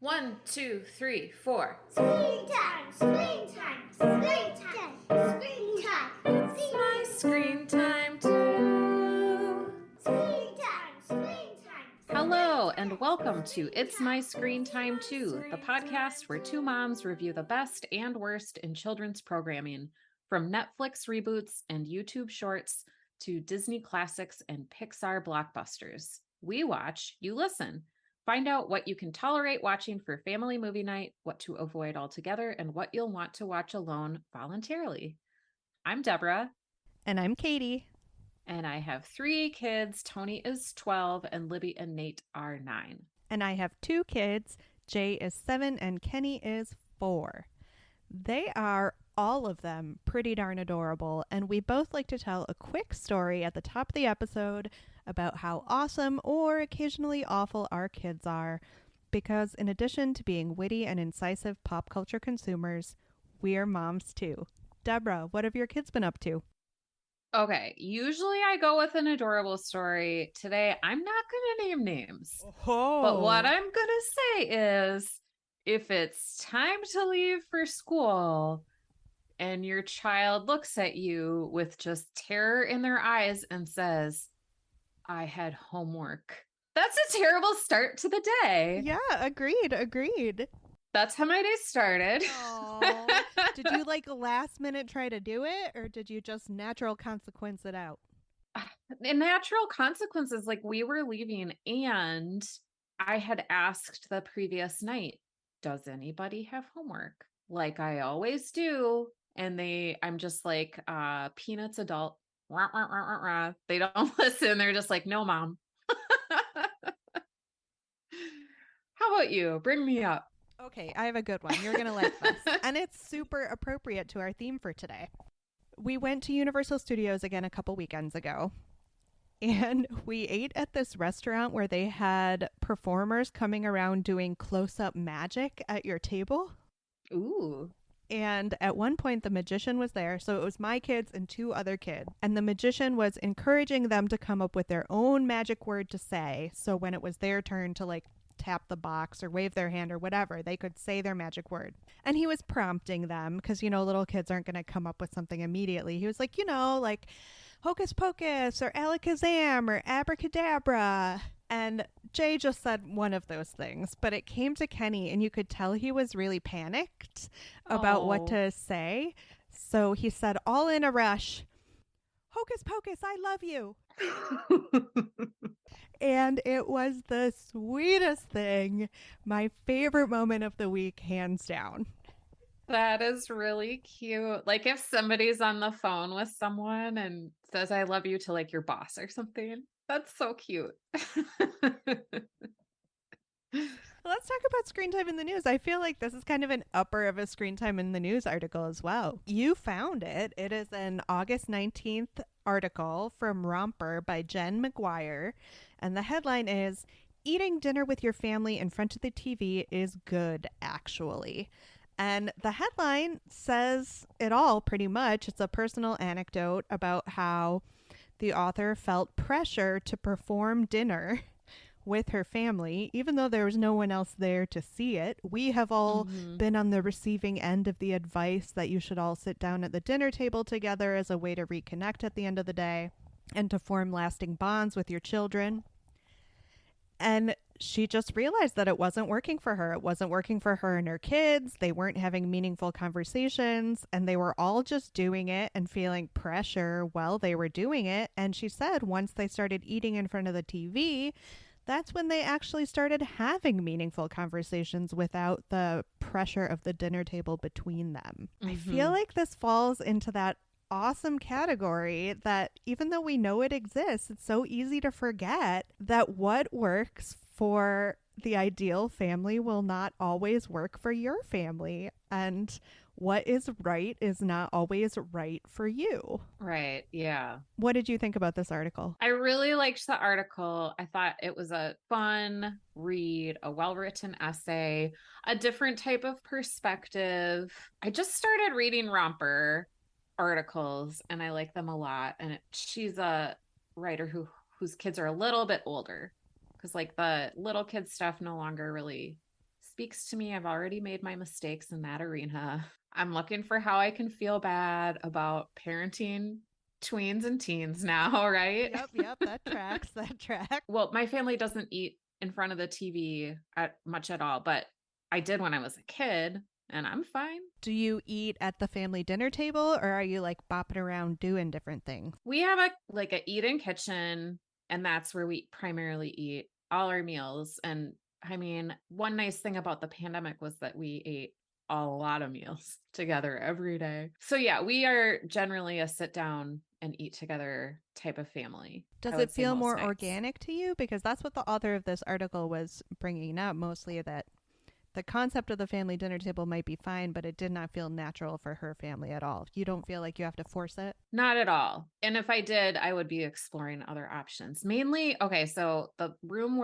1, 2, 3, 4. Screen time, screen time, screen time, screen time. It's my screen time too. Screen time, screen time. Hello, and welcome to It's My Screen Time Too, the podcast where two moms review the best and worst in children's programming, from Netflix reboots and YouTube shorts to Disney classics and Pixar blockbusters. We watch, you listen. Find out what you can tolerate watching for family movie night, what to avoid altogether, and what you'll want to watch alone voluntarily. I'm Deborah. And I'm Katie. And I have 3 kids. Tony is 12 and Libby and Nate are 9. And I have 2 kids. Jay is 7 and Kenny is 4. They are, all of them, pretty darn adorable. And we both like to tell a quick story at the top of the episode about how awesome or occasionally awful our kids are. Because in addition to being witty and incisive pop culture consumers, we're moms too. Deborah, what have your kids been up to? Okay, usually I go with an adorable story. Today, I'm not going to name names. Oh. But what I'm going to say is, if it's time to leave for school and your child looks at you with just terror in their eyes and says, I had homework, that's a terrible start to the day. Yeah, agreed. That's how my day started. Did you last minute try to do it, or did you just natural consequence it out? The natural consequences, we were leaving and I had asked the previous night, does anybody have homework? Like I always do. And I'm just like, Peanuts adult. Rah, rah, rah, rah, rah. They don't listen. They're just like, no, mom. How about you? Bring me up. Okay, I have a good one. You're going to like this. And it's super appropriate to our theme for today. We went to Universal Studios again a couple weekends ago. And we ate at this restaurant where they had performers coming around doing close-up magic at your table. Ooh. And at one point, the magician was there. So it was my kids and 2 other kids. And the magician was encouraging them to come up with their own magic word to say. So when it was their turn to tap the box or wave their hand or whatever, they could say their magic word. And he was prompting them because, little kids aren't going to come up with something immediately. He was like, Hocus Pocus or Alakazam or Abracadabra. And Jay just said one of those things, but it came to Kenny and you could tell he was really panicked about what to say. So he said, all in a rush, Hocus Pocus, I love you. And it was the sweetest thing. My favorite moment of the week, hands down. That is really cute. Like if somebody's on the phone with someone and says, I love you to your boss or something. That's so cute. Let's talk about screen time in the news. I feel like this is kind of an upper of a screen time in the news article as well. You found it. It is an August 19th article from Romper by Jen McGuire. And the headline is, Eating dinner with your family in front of the TV is good, actually. And the headline says it all pretty much. It's a personal anecdote about how the author felt pressure to perform dinner with her family, even though there was no one else there to see it. We have all been on the receiving end of the advice that you should all sit down at the dinner table together as a way to reconnect at the end of the day and to form lasting bonds with your children. And she just realized that it wasn't working for her. It wasn't working for her and her kids. They weren't having meaningful conversations, and they were all just doing it and feeling pressure while they were doing it. And she said once they started eating in front of the TV, that's when they actually started having meaningful conversations without the pressure of the dinner table between them. I feel like this falls into that awesome category that even though we know it exists, it's so easy to forget that what works for the ideal family will not always work for your family. And what is right is not always right for you. Right. Yeah. What did you think about this article? I really liked the article. I thought it was a fun read, a well-written essay, a different type of perspective. I just started reading Romper articles and I like them a lot. And she's a writer whose kids are a little bit older because the little kid stuff no longer really speaks to me. I've already made my mistakes in that arena. I'm looking for how I can feel bad about parenting tweens and teens now, right? Yep, that tracks, that tracks. Well, my family doesn't eat in front of the TV much at all, but I did when I was a kid, and I'm fine. Do you eat at the family dinner table, or are you like bopping around doing different things? We have a eat-in kitchen, and that's where we primarily eat all our meals. And I mean, one nice thing about the pandemic was that we ate a lot of meals together every day. So yeah, we are generally a sit down and eat together type of family. Does I would it say feel most more nights. organic to you? Because that's what the author of this article was bringing up, mostly that the concept of the family dinner table might be fine, but it did not feel natural for her family at all. You don't feel like you have to force it? Not at all. And if I did, I would be exploring other options. Mainly, okay, so the room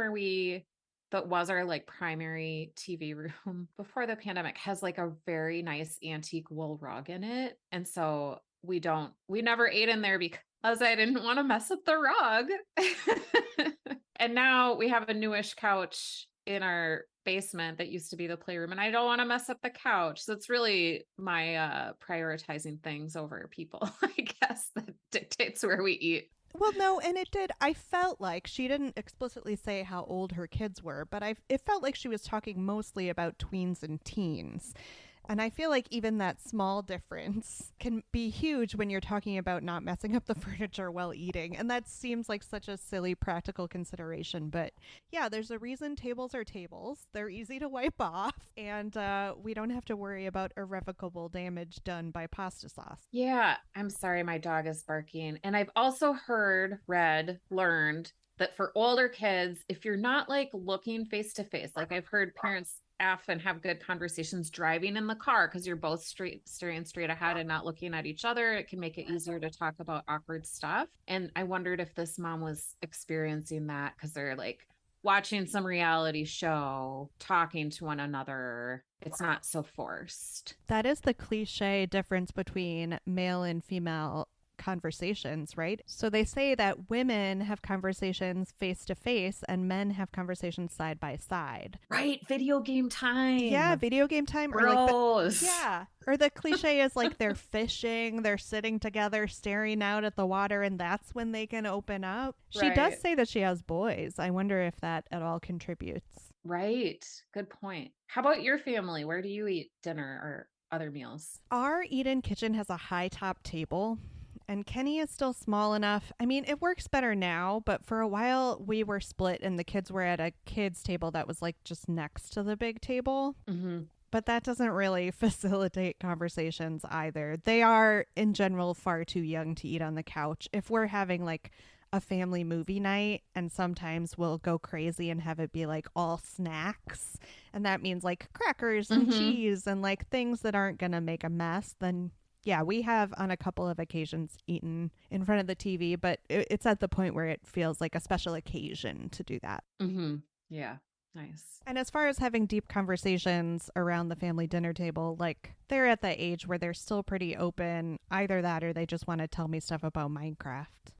that was our like primary TV room before the pandemic has like a very nice antique wool rug in it. And so we never ate in there because I didn't want to mess up the rug. And now we have a newish couch in our basement that used to be the playroom, and I don't want to mess up the couch. So it's really my prioritizing things over people, I guess, that dictates where we eat. Well, no, and it did. I felt like she didn't explicitly say how old her kids were, but it felt like she was talking mostly about tweens and teens. And I feel like even that small difference can be huge when you're talking about not messing up the furniture while eating. And that seems like such a silly practical consideration. But yeah, there's a reason tables are tables. They're easy to wipe off. And we don't have to worry about irrevocable damage done by pasta sauce. Yeah, I'm sorry, my dog is barking. And I've also learned that for older kids, if you're not like looking face to face, like I've heard parents often have good conversations driving in the car because you're both staring straight ahead and not looking at each other. It can make it easier to talk about awkward stuff. And I wondered if this mom was experiencing that because they're like watching some reality show, talking to one another. It's not so forced. That is the cliche difference between male and female conversations, right? So they say that women have conversations face to face and men have conversations side by side. Right, video game time. Yeah, video game time. Gross. Or the cliche is like they're fishing, they're sitting together staring out at the water, and that's when they can open up. She does say that she has boys. I wonder if that at all contributes. Right. Good point. How about your family? Where do you eat dinner or other meals? Our eat-in kitchen has a high top table. And Kenny is still small enough. I mean, it works better now, but for a while we were split and the kids were at a kids' table that was like just next to the big table. Mm-hmm. But that doesn't really facilitate conversations either. They are, in general, far too young to eat on the couch. If we're having like a family movie night, and sometimes we'll go crazy and have it be like all snacks, and that means like crackers and cheese and like things that aren't going to make a mess, then yeah, we have on a couple of occasions eaten in front of the TV, but it's at the point where it feels like a special occasion to do that. Mm-hmm. Yeah. Nice. And as far as having deep conversations around the family dinner table, like they're at the age where they're still pretty open. Either that or they just want to tell me stuff about Minecraft.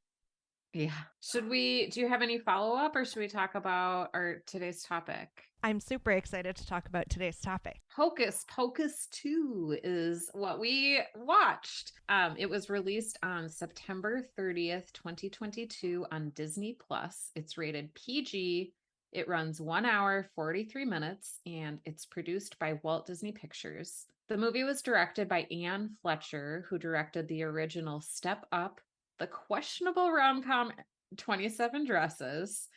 Yeah. Do you have any follow-up or should we talk about our today's topic? I'm super excited to talk about today's topic. Hocus Pocus 2 is what we watched. It was released on September 30th, 2022 on Disney Plus. It's rated PG. It runs 1 hour, 43 minutes, and it's produced by Walt Disney Pictures. The movie was directed by Anne Fletcher, who directed the original Step Up, the questionable rom-com 27 Dresses,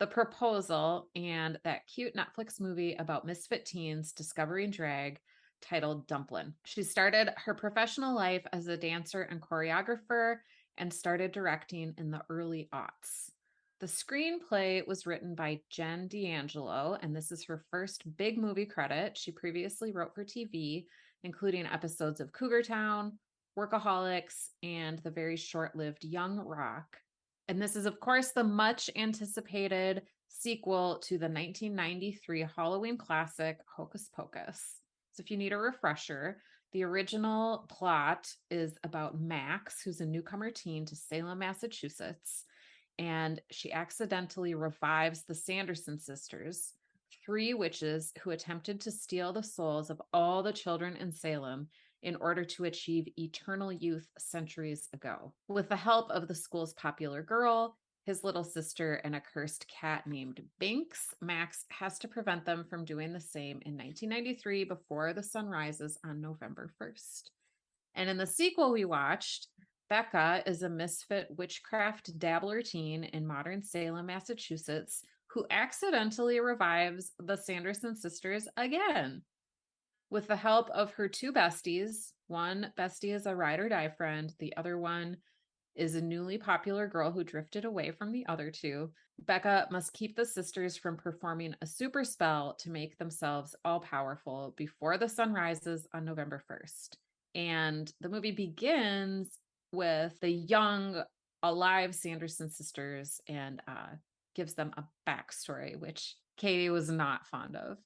The Proposal, and that cute Netflix movie about misfit teens discovering drag titled Dumplin'. She started her professional life as a dancer and choreographer and started directing in the early aughts. The screenplay was written by Jen D'Angelo, and this is her first big movie credit. She previously wrote for TV, including episodes of Cougar Town, Workaholics, and the very short-lived Young Rock. And this is, of course, the much anticipated sequel to the 1993 Halloween classic, Hocus Pocus. So if you need a refresher, the original plot is about Max, who's a newcomer teen to Salem, Massachusetts, and she accidentally revives the Sanderson sisters 3 witches who attempted to steal the souls of all the children in Salem in order to achieve eternal youth centuries ago. With the help of the school's popular girl, his little sister, and a cursed cat named Binks, Max has to prevent them from doing the same in 1993 before the sun rises on November 1st. And in the sequel we watched, Becca is a misfit witchcraft dabbler teen in modern Salem, Massachusetts, who accidentally revives the Sanderson sisters again. With the help of her 2 besties, one bestie is a ride or die friend, the other one is a newly popular girl who drifted away from the other 2. Becca must keep the sisters from performing a super spell to make themselves all powerful before the sun rises on November 1st. And the movie begins with the young, alive Sanderson sisters and gives them a backstory, which Katie was not fond of.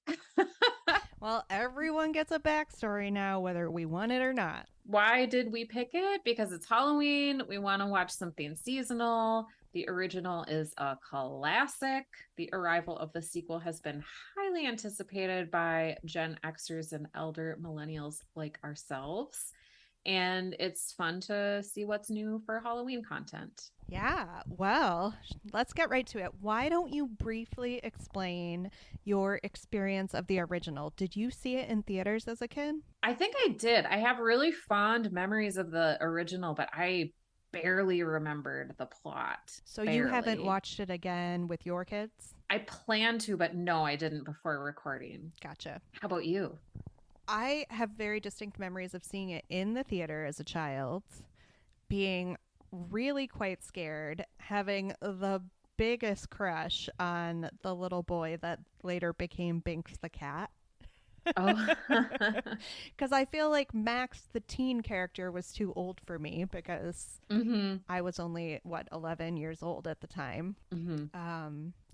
Well, everyone gets a backstory now, whether we want it or not. Why did we pick it? Because it's Halloween. We want to watch something seasonal. The original is a classic. The arrival of the sequel has been highly anticipated by Gen Xers and elder millennials like ourselves. And it's fun to see what's new for Halloween content. Yeah, well, let's get right to it. Why don't you briefly explain your experience of the original? Did you see it in theaters as a kid? I think I did. I have really fond memories of the original, but I barely remembered the plot. So you haven't watched it again with your kids? I plan to, but no, I didn't before recording. Gotcha. How about you? I have very distinct memories of seeing it in the theater as a child, being really quite scared, having the biggest crush on the little boy that later became Binks the cat. Oh, Because I feel like Max, the teen character, was too old for me because I was only, 11 years old at the time.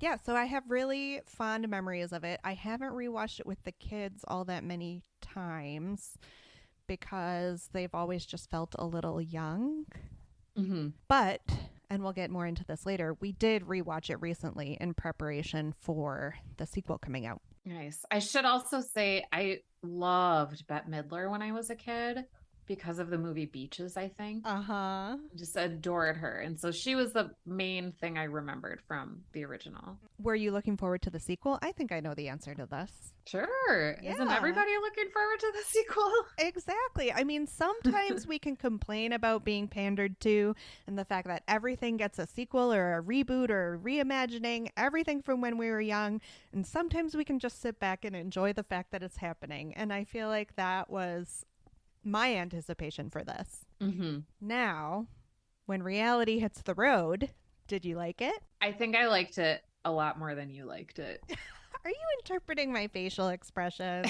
Yeah, so I have really fond memories of it. I haven't rewatched it with the kids all that many times because they've always just felt a little young. But, and we'll get more into this later, we did rewatch it recently in preparation for the sequel coming out. Nice. I should also say I loved Bette Midler when I was a kid because of the movie Beaches, I think. Just adored her. And so she was the main thing I remembered from the original. Were you looking forward to the sequel? I think I know the answer to this. Sure. Yeah. Isn't everybody looking forward to the sequel? Exactly. I mean, sometimes we can complain about being pandered to and the fact that everything gets a sequel or a reboot or a reimagining, everything from when we were young. And sometimes we can just sit back and enjoy the fact that it's happening. And I feel like that was my anticipation for this. Now, when reality hits the road, did you like it? I think I liked it a lot more than you liked it. Are you interpreting my facial expressions?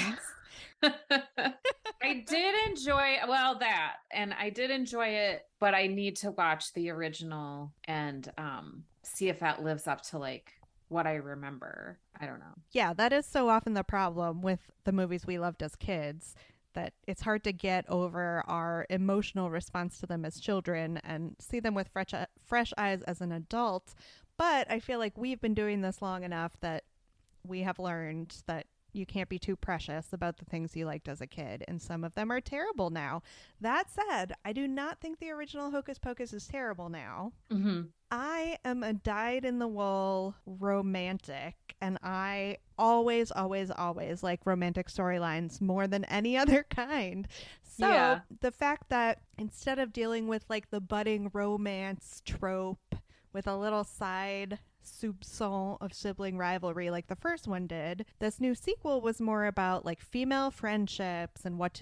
I did enjoy, well, that, and I did enjoy it, but I need to watch the original and see if that lives up to like what I remember. I don't know. Yeah, that is so often the problem with the movies we loved as kids, that it's hard to get over our emotional response to them as children and see them with fresh eyes as an adult. But I feel like we've been doing this long enough that we have learned that you can't be too precious about the things you liked as a kid, and some of them are terrible now. That said, I do not think the original Hocus Pocus is terrible now. I am a dyed-in-the-wool romantic, and I always like romantic storylines more than any other kind. So the fact that instead of dealing with like the budding romance trope with a little side soupçon of sibling rivalry like the first one did, this new sequel was more about like female friendships and what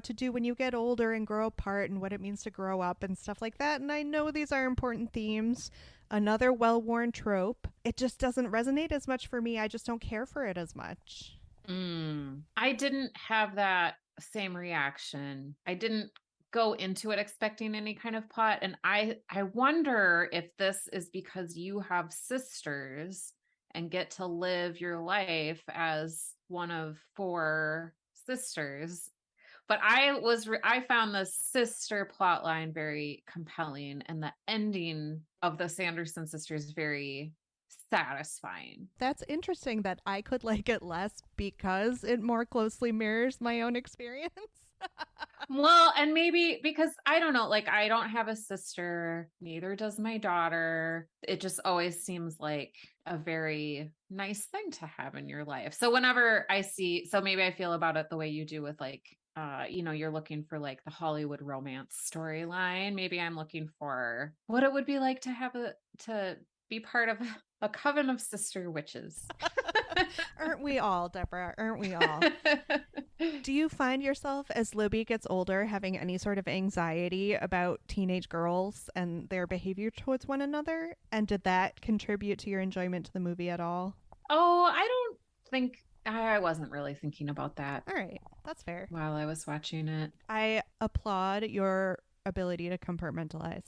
to do when you get older and grow apart and what it means to grow up and stuff like that. And I know these are important themes. Another well-worn trope. It just doesn't resonate as much for me. I just don't care for it as much. I didn't have that same reaction. I didn't go into it expecting any kind of plot, and I wonder if this is because you have sisters and get to live your life as one of 4 sisters. But I found the sister plot line very compelling, and the ending of the Sanderson sisters very satisfying. That's interesting that I could like it less because it more closely mirrors my own experience. Well, and maybe because I don't know, like I don't have a sister, neither does my daughter. It just always seems like a very nice thing to have in your life. So whenever I see, so maybe I feel about it the way you do with like you're looking for like the Hollywood romance storyline. Maybe I'm looking for what it would be like to have to be part of a coven of sister witches. Aren't we all, Deborah? Aren't we all? Do you find yourself as Libby gets older having any sort of anxiety about teenage girls and their behavior towards one another? And did that contribute to your enjoyment to the movie at all? Oh, I don't think I wasn't really thinking about that All right, that's fair. while I was watching it. I applaud your ability to compartmentalize.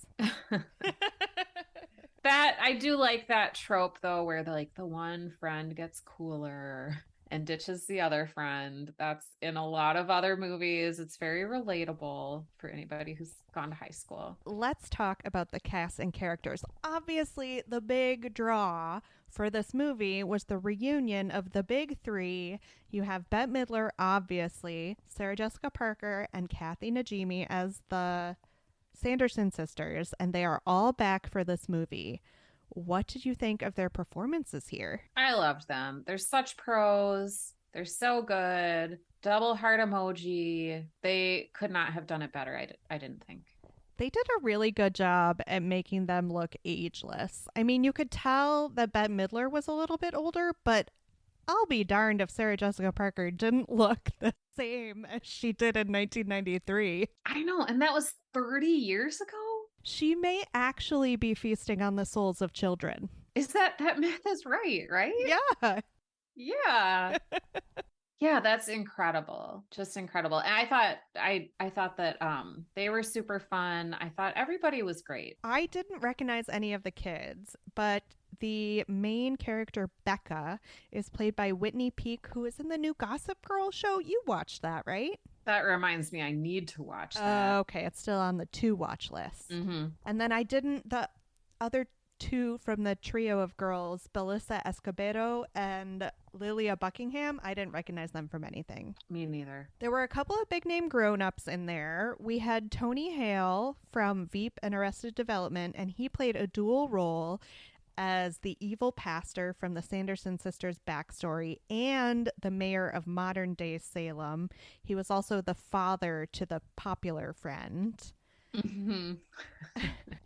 That I do like that trope though, where the one friend gets cooler and ditches the other friend. That's in a lot of other movies. It's very relatable for anybody who's gone to high school. Let's talk about the cast and characters. Obviously, the big draw for this movie was the reunion of the big three. You have Bette Midler, obviously, Sarah Jessica Parker, and Kathy Najimy as the Sanderson sisters, and they are all back for this movie. What did you think of their performances here? I loved them. They're such pros. They're so good. Double heart emoji. They could not have done it better. I didn't think. They did a really good job at making them look ageless. I mean, you could tell that Bette Midler was a little bit older, but I'll be darned if Sarah Jessica Parker didn't look the same as she did in 1993. I know, and that was 30 years ago? She may actually be feasting on the souls of children. Is that math is right? Yeah. Yeah. Yeah, that's incredible. Just incredible. And I thought that they were super fun. I thought everybody was great. I didn't recognize any of the kids, but the main character, Becca, is played by Whitney Peak, who is in the new Gossip Girl show. You watched that, right? That reminds me, I need to watch that. Okay, it's still on the to watch list. Mm-hmm. And then the other two from the trio of girls, Belissa Escobedo and Lilia Buckingham, I didn't recognize them from anything. Me neither. There were a couple of big name grown-ups in there. We had Tony Hale from Veep and Arrested Development, and he played a dual role as the evil pastor from the Sanderson sisters' backstory and the mayor of modern-day Salem. He was also the father to the popular friend. Mm-hmm.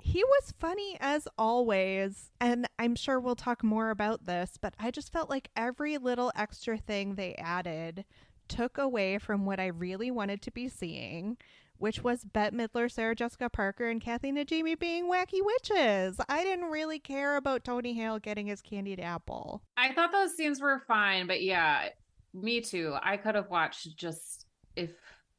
He was funny as always, and I'm sure we'll talk more about this, but I just felt like every little extra thing they added took away from what I really wanted to be seeing, which was Bette Midler, Sarah Jessica Parker, and Kathy Najimy being wacky witches. I didn't really care about Tony Hale getting his candied apple. I thought those scenes were fine, but yeah, me too. I could have watched just if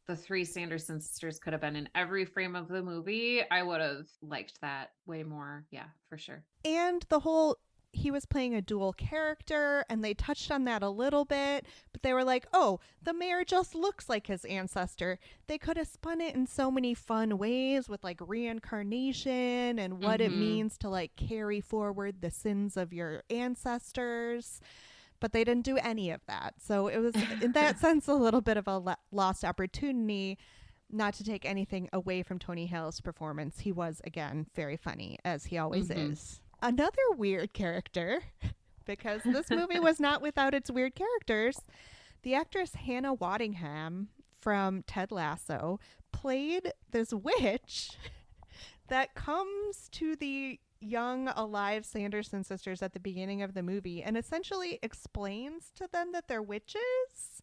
the three Sanderson sisters could have been in every frame of the movie, I would have liked that way more. Yeah, for sure. And the whole he was playing a dual character, and they touched on that a little bit, but they were like, oh, the mayor just looks like his ancestor. They could have spun it in so many fun ways with like reincarnation and what it means to like carry forward the sins of your ancestors. But they didn't do any of that. So it was, in that sense, a little bit of a lost opportunity. Not to take anything away from Tony Hale's performance. He was, again, very funny, as he always is. Another weird character, because this movie was not without its weird characters. The actress Hannah Waddingham from Ted Lasso played this witch that comes to the young alive Sanderson sisters at the beginning of the movie and essentially explains to them that they're witches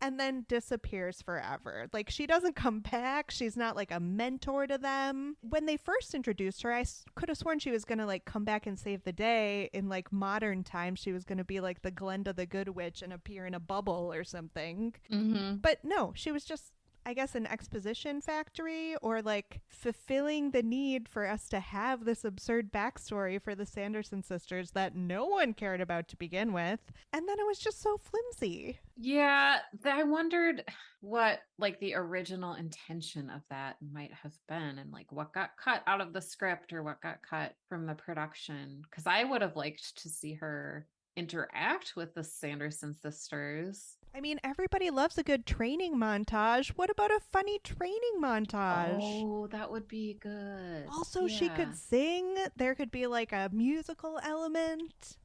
and then disappears forever. Like, she doesn't come back. She's not like a mentor to them. When they first introduced her, I could have sworn she was going to like come back and save the day. In like modern times, she was going to be like the Glenda the Good Witch and appear in a bubble or something. But no, she was just, I guess, an exposition factory, or like fulfilling the need for us to have this absurd backstory for the Sanderson sisters that no one cared about to begin with. And then it was just so flimsy. Yeah, I wondered what like the original intention of that might have been, and like what got cut out of the script or what got cut from the production. Because I would have liked to see her interact with the Sanderson sisters. I mean, everybody loves a good training montage. What about a funny training montage? Oh, that would be good. Also, she could sing. There could be like a musical element.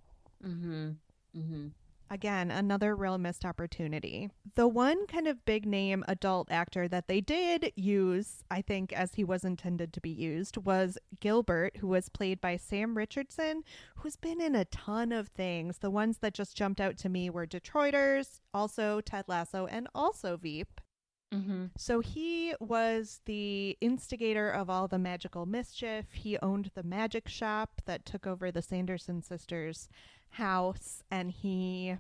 Mm-hmm. Mm-hmm. Again, another real missed opportunity. The one kind of big name adult actor that they did use, I think, as he was intended to be used, was Gilbert, who was played by Sam Richardson, who's been in a ton of things. The ones that just jumped out to me were Detroiters, also Ted Lasso, and also Veep. Mm-hmm. So he was the instigator of all the magical mischief. He owned the magic shop that took over the Sanderson sisters' house, and he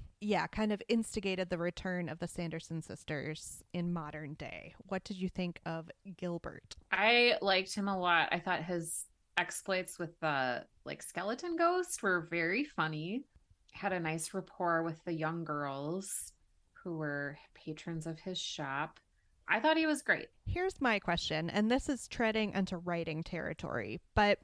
kind of instigated the return of the Sanderson sisters in modern day. What did you think of Gilbert? I liked him a lot. I thought his exploits with the like skeleton ghost were very funny. Had a nice rapport with the young girls who were patrons of his shop. I thought he was great. Here's my question, and this is treading into writing territory, but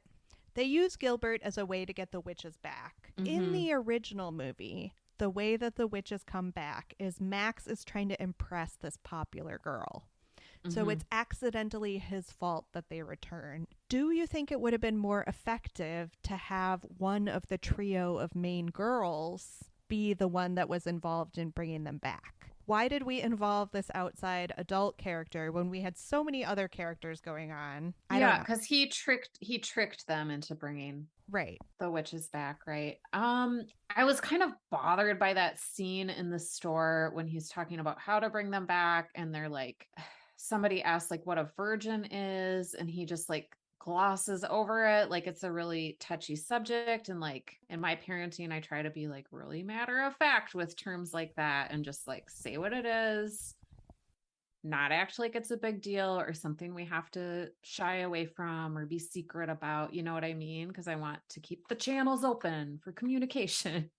they use Gilbert as a way to get the witches back. In the original movie, the way that the witches come back is Max is trying to impress this popular girl. So it's accidentally his fault that they return. Do you think it would have been more effective to have one of the trio of main girls be the one that was involved in bringing them back? Why did we involve this outside adult character when we had so many other characters going on? Yeah, because he tricked them into bringing the witches back, right? I was kind of bothered by that scene in the store when he's talking about how to bring them back, and they're like, somebody asked like what a virgin is, and he just like glosses over it like it's a really touchy subject. And like in my parenting, I try to be like really matter of fact with terms like that and just like say what it is, not act like it's a big deal or something we have to shy away from or be secret about. You know what I mean? Because I want to keep the channels open for communication.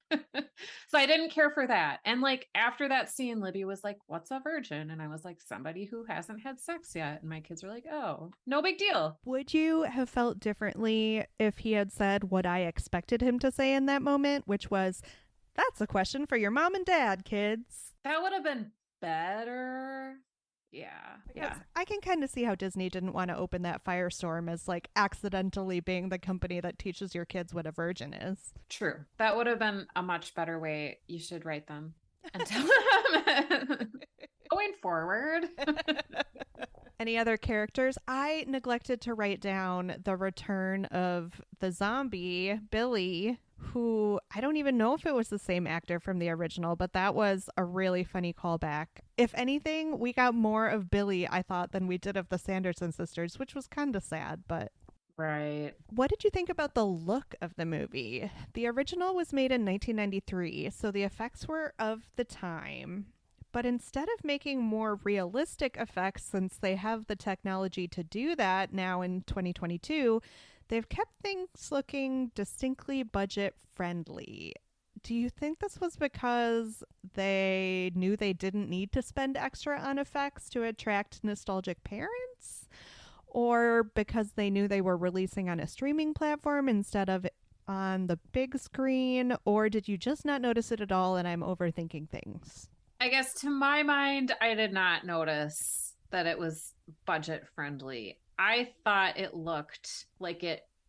So I didn't care for that. And like after that scene, Libby was like, what's a virgin? And I was like, somebody who hasn't had sex yet. And my kids were like, oh, no big deal. Would you have felt differently if he had said what I expected him to say in that moment, which was, that's a question for your mom and dad, kids? That would have been better. Yeah. I can kind of see how Disney didn't want to open that firestorm as like accidentally being the company that teaches your kids what a virgin is. True. That would have been a much better way. You should write them and tell them going forward. Any other characters? I neglected to write down the return of the zombie, Billy, who I don't even know if it was the same actor from the original, but that was a really funny callback. If anything, we got more of Billy, I thought, than we did of the Sanderson sisters, which was kind of sad, but... Right. What did you think about the look of the movie? The original was made in 1993, so the effects were of the time. But instead of making more realistic effects, since they have the technology to do that now in 2022, they've kept things looking distinctly budget friendly. Do you think this was because they knew they didn't need to spend extra on effects to attract nostalgic parents? Or because they knew they were releasing on a streaming platform instead of on the big screen? Or did you just not notice it at all and I'm overthinking things? I guess to my mind, I did not notice that it was budget friendly. I thought it looked like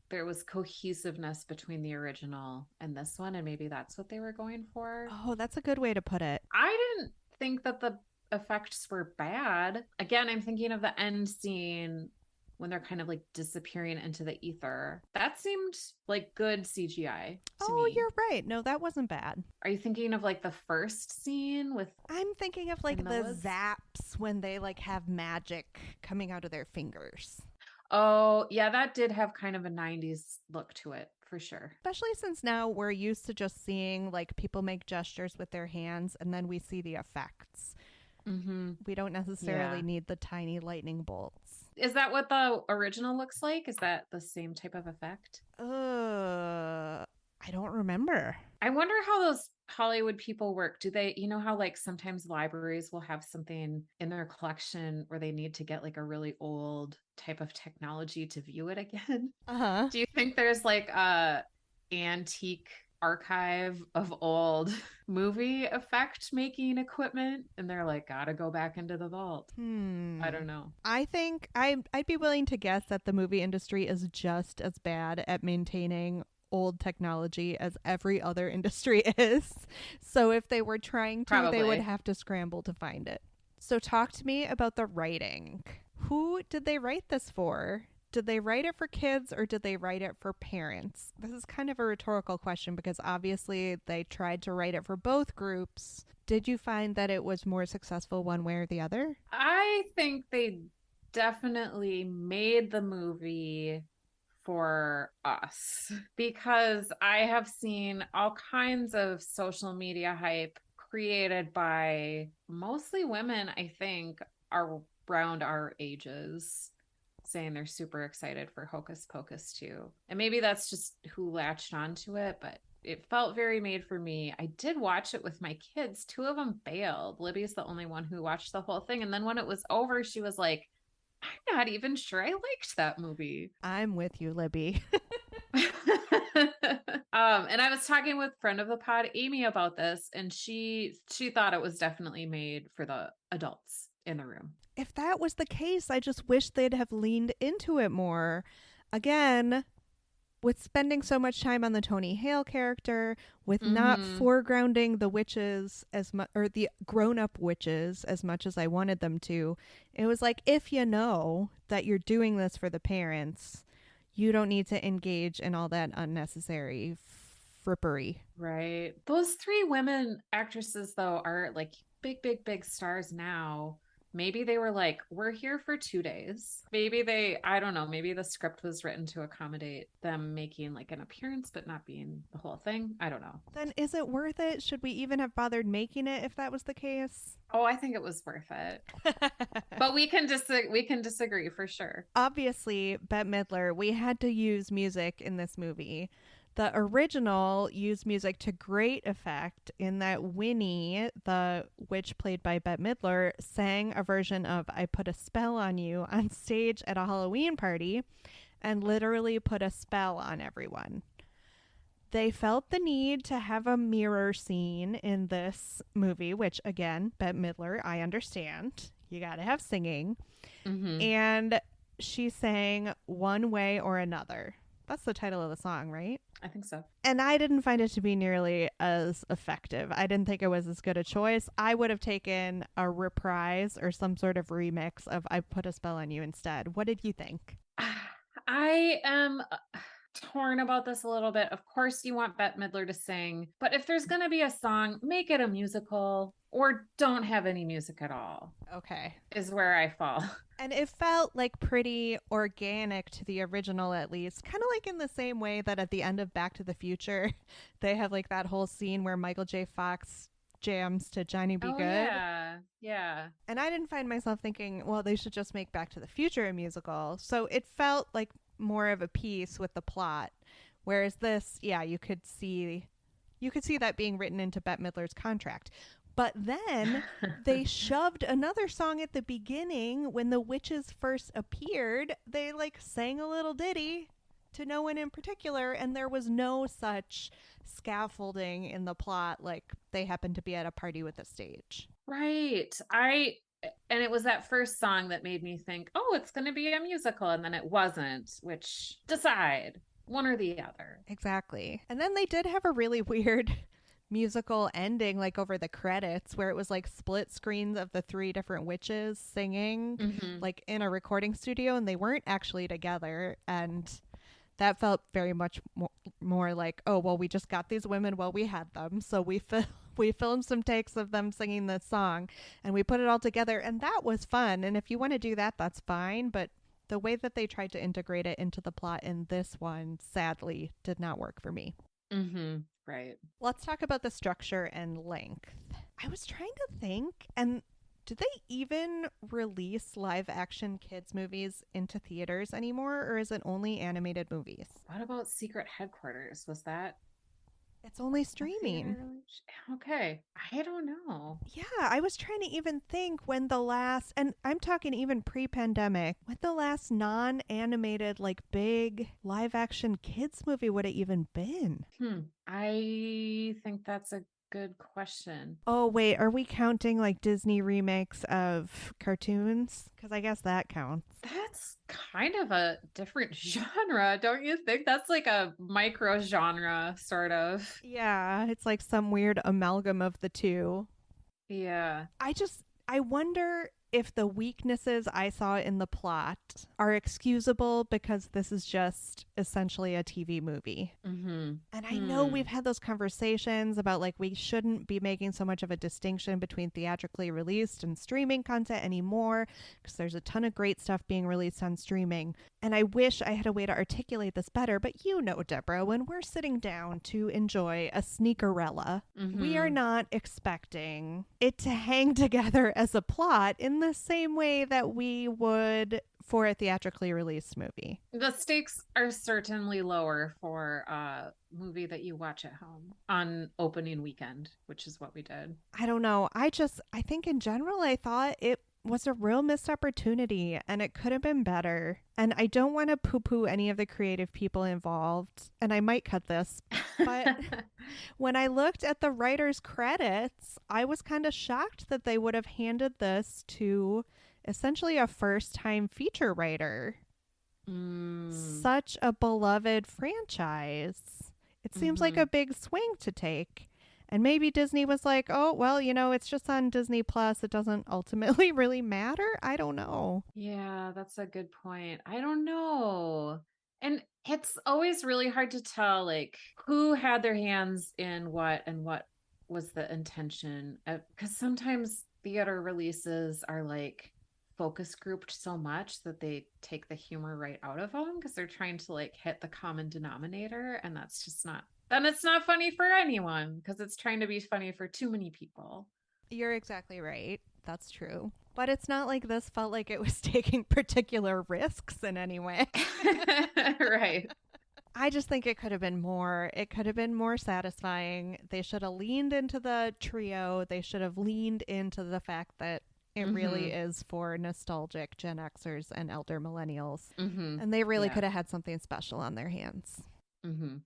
there was cohesiveness between the original and this one, and maybe that's what they were going for. Oh, that's a good way to put it. I didn't think that the effects were bad. Again, I'm thinking of the end scene when they're kind of like disappearing into the ether. That seemed like good CGI to me. You're right. No, that wasn't bad. Are you thinking of like the first scene with... I'm thinking of like the zaps when they like have magic coming out of their fingers. Oh, yeah, that did have kind of a 90s look to it, for sure. Especially since now we're used to just seeing like people make gestures with their hands and then we see the effects. Mm-hmm. We don't necessarily Yeah. need the tiny lightning bolts. Is that what the original looks like? Is that the same type of effect? I don't remember. I wonder how those Hollywood people work. Do they, you know how like sometimes libraries will have something in their collection where they need to get like a really old type of technology to view it again? Uh-huh. Do you think there's like a antique archive of old movie effect making equipment and they're like gotta go back into the vault? I don't know. I think I'd be willing to guess that the movie industry is just as bad at maintaining old technology as every other industry is. So if they were trying to, they would Probably. have to scramble to find it. So talk to me about the writing. Who did they write this for? Did they write it for kids or did they write it for parents? This is kind of a rhetorical question because obviously they tried to write it for both groups. Did you find that it was more successful one way or the other? I think they definitely made the movie for us because I have seen all kinds of social media hype created by mostly women, I think, are around our ages saying they're super excited for Hocus Pocus too. And maybe that's just who latched onto it, but it felt very made for me. I did watch it with my kids. Two of them bailed. Libby's the only one who watched the whole thing. And then when it was over, she was like, I'm not even sure I liked that movie. I'm with you, Libby. And I was talking with friend of the pod, Amy, about this, and she thought it was definitely made for the adults in the room. If that was the case, I just wish they'd have leaned into it more. Again, with spending so much time on the Tony Hale character, with not foregrounding the witches as much, or the grown-up witches as much as I wanted them to, it was like, if you know that you're doing this for the parents, you don't need to engage in all that unnecessary frippery. Right. Those three women actresses, though, are like big, big, big stars now. Maybe they were like, we're here for 2 days. Maybe I don't know, maybe the script was written to accommodate them making like an appearance, but not being the whole thing. I don't know. Then is it worth it? Should we even have bothered making it if that was the case? Oh, I think it was worth it. But we can disagree for sure. Obviously, Bette Midler, we had to use music in this movie. The original used music to great effect in that Winnie, the witch played by Bette Midler, sang a version of I Put a Spell on You on stage at a Halloween party and literally put a spell on everyone. They felt the need to have a mirror scene in this movie, which again, Bette Midler, I understand. You got to have singing. Mm-hmm. And she sang One Way or Another. That's the title of the song, right? I think so. And I didn't find it to be nearly as effective. I didn't think it was as good a choice. I would have taken a reprise or some sort of remix of I Put a Spell on You instead. What did you think? I am torn about this a little bit. Of course, you want Bette Midler to sing, but if there's going to be a song, make it a musical or don't have any music at all. Okay. Is where I fall. And it felt like pretty organic to the original, at least. Kind of like in the same way that at the end of Back to the Future, they have like that whole scene where Michael J. Fox jams to Johnny B. Good. Yeah. Yeah. And I didn't find myself thinking, well, they should just make Back to the Future a musical. So it felt like more of a piece with the plot. Whereas this, yeah, you could see that being written into Bette Midler's contract. But then they shoved another song at the beginning when the witches first appeared. They like sang a little ditty to no one in particular, and there was no such scaffolding in the plot like they happened to be at a party with a stage. Right. And it was that first song that made me think, oh, it's going to be a musical. And then it wasn't, which decide one or the other. Exactly. And then they did have a really weird musical ending, like over the credits, where it was like split screens of the three different witches singing, like in a recording studio, and they weren't actually together. And that felt very much more like, oh, well, we just got these women while we had them. So we filmed some takes of them singing this song and we put it all together. And that was fun. And if you want to do that, that's fine. But the way that they tried to integrate it into the plot in this one, sadly, did not work for me. Mm-hmm. Right. Let's talk about the structure and length. I was trying to think, and Do they even release live action kids movies into theaters anymore, or is it only animated movies? What about Secret Headquarters? Was that It's only a streaming. theater release? Okay. I don't know. Yeah, I was trying to even think when the last, and I'm talking even pre pandemic, when the last non animated, like big live action kids movie would have even been. I think that's a good question. Oh, wait, are we counting like Disney remakes of cartoons? Because I guess that counts. That's kind of a different genre, don't you think? That's like a micro genre, sort of. Yeah, it's like some weird amalgam of the two. Yeah. I wonder if the weaknesses I saw in the plot are excusable because this is just essentially a TV movie. Mm-hmm. And I know we've had those conversations about like we shouldn't be making so much of a distinction between theatrically released and streaming content anymore because there's a ton of great stuff being released on streaming. And I wish I had a way to articulate this better, but you know, Deborah, when we're sitting down to enjoy a sneakerella, we are not expecting it to hang together as a plot in the same way that we would for a theatrically released movie. The stakes are certainly lower for a movie that you watch at home on opening weekend, which is what we did. I don't know. I think in general, I thought it was a real missed opportunity and it could have been better. And I don't want to poo poo any of the creative people involved. And I might cut this, but when I looked at the writer's credits, I was kind of shocked that they would have handed this to essentially a first time feature writer. Such a beloved franchise. It seems like a big swing to take. And maybe Disney was like, oh, well, you know, it's just on Disney Plus. It doesn't ultimately really matter. I don't know. Yeah, that's a good point. I don't know. And it's always really hard to tell, like, who had their hands in what and what was the intention. Because sometimes theater releases are like focus grouped so much that they take the humor right out of them because they're trying to like hit the common denominator. And that's just not, then it's not funny for anyone because it's trying to be funny for too many people. You're exactly right. That's true. But it's not like this felt like it was taking particular risks in any way. Right. I just think it could have been more. It could have been more satisfying. They should have leaned into the trio. They should have leaned into the fact that it really is for nostalgic Gen Xers and elder millennials. And they really could have had something special on their hands.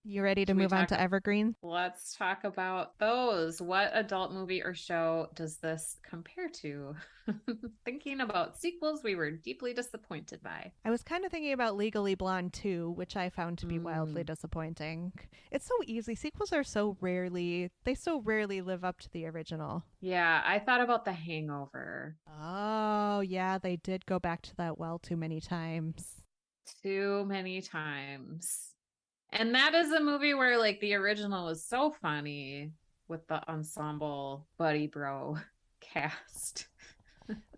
You ready to move on to Evergreen? Let's talk about those. What adult movie or show does this compare to? Thinking about sequels we were deeply disappointed by. I was kind of thinking about Legally Blonde 2, which I found to be wildly disappointing. It's so easy. Sequels are so rarely live up to the original. Yeah, I thought about The Hangover. Oh, yeah, they did go back to that well too many times. Too many times. And that is a movie where like the original was so funny with the ensemble buddy bro cast.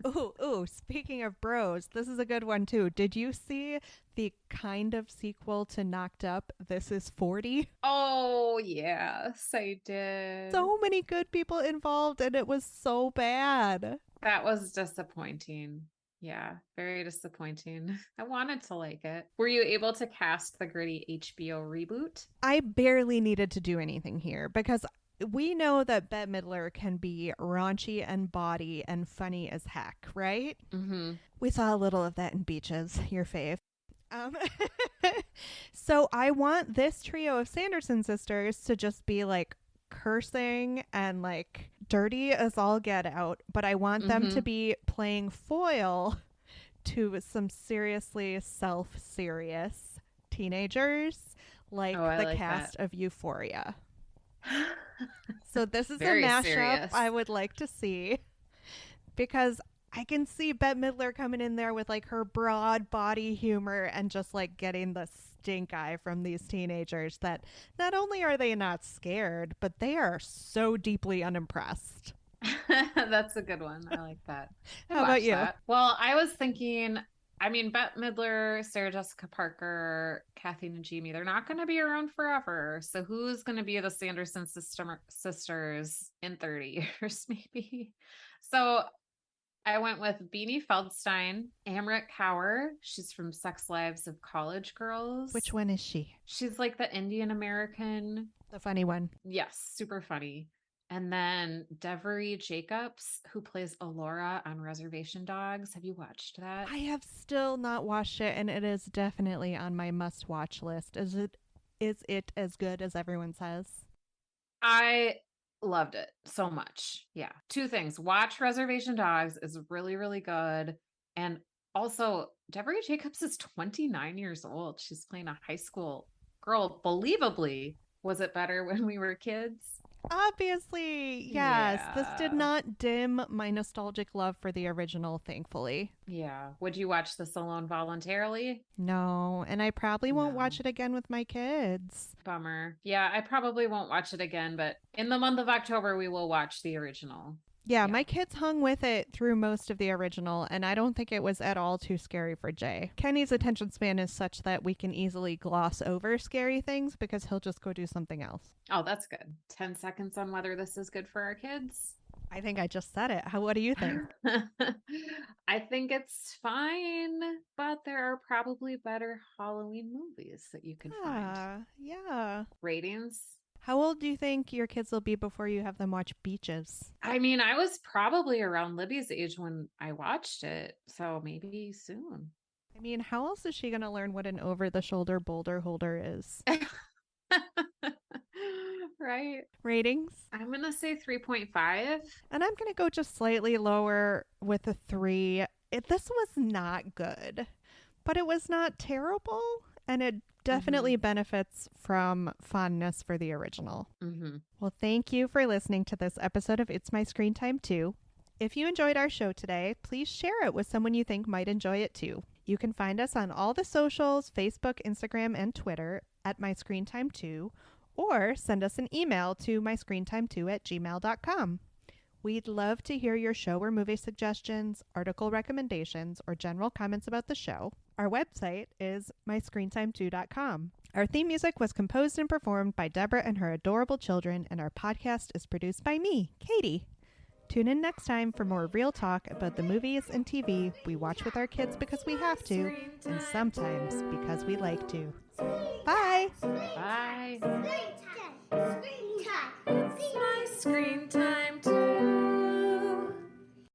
Ooh, speaking of bros, this is a good one too. Did you see the kind of sequel to Knocked Up, This Is 40? Oh, yes, I did. So many good people involved and it was so bad. That was disappointing. Yeah, very disappointing. I wanted to like it. Were you able to cast the gritty HBO reboot? I barely needed to do anything here because we know that Bette Midler can be raunchy and bawdy and funny as heck, right? We saw a little of that in Beaches, your fave. So I want this trio of Sanderson sisters to just be like cursing and like dirty as all get out, but I want them to be playing foil to some seriously self-serious teenagers like the cast of Euphoria. So this is Very a mashup serious. I would like to see because I can see Bette Midler coming in there with like her broad body humor and just like getting the stink eye from these teenagers that not only are they not scared, but they are so deeply unimpressed. That's a good one. I like that. How about you? Well, I was thinking, I mean, Bette Midler, Sarah Jessica Parker, Kathy Najimy, they're not going to be around forever. So who's going to be the Sanderson sisters in 30 years, maybe? So I went with Beanie Feldstein, Amrit Kaur. She's from Sex Lives of College Girls. Which one is she? She's like the Indian American. The funny one. Yes, super funny. And then Devery Jacobs, who plays Alora on Reservation Dogs. Have you watched that? I have still not watched it, and it is definitely on my must-watch list. Is it as good as everyone says? I loved it so much. Yeah. Two things. Watch Reservation Dogs is really, really good. And also, Devery Jacobs is 29 years old. She's playing a high school girl. Believably, was it better when we were kids? Obviously, yes. This did Yeah. not dim my nostalgic love for the original, thankfully. Yeah. Would you watch this alone voluntarily? No, and I probably won't No. watch it again with my kids. Bummer. Yeah, I probably won't watch it again, but in the month of October, we will watch the original. Yeah, Yeah. my kids hung with it through most of the original, and I don't think it was at all too scary for Jay. Kenny's attention span is such that we can easily gloss over scary things because he'll just go do something else. Oh, that's good. 10 seconds on whether this is good for our kids. I think I just said it. What do you think? I think it's fine, but there are probably better Halloween movies that you could find. Yeah. Ratings? How old do you think your kids will be before you have them watch Beaches? I mean, I was probably around Libby's age when I watched it, so maybe soon. I mean, how else is she going to learn what an over-the-shoulder boulder holder is? Right? Ratings? I'm going to say 3.5. And I'm going to go just slightly lower with a 3. This was not good, but it was not terrible, and it definitely benefits from fondness for the original. Well, thank you for listening to this episode of It's My Screen Time Too. If you enjoyed our show today, please share it with someone you think might enjoy it too. You can find us on all the socials, Facebook, Instagram, and Twitter at My Screen Time 2, or send us an email to myscreentime2@gmail.com. We'd love to hear your show or movie suggestions, article recommendations, or general comments about the show. Our website is myscreentime2.com. Our theme music was composed and performed by Deborah and her adorable children, and our podcast is produced by me, Katie. Tune in next time for more real talk about the movies and TV we watch with our kids because we have to, and sometimes because we like to. Bye!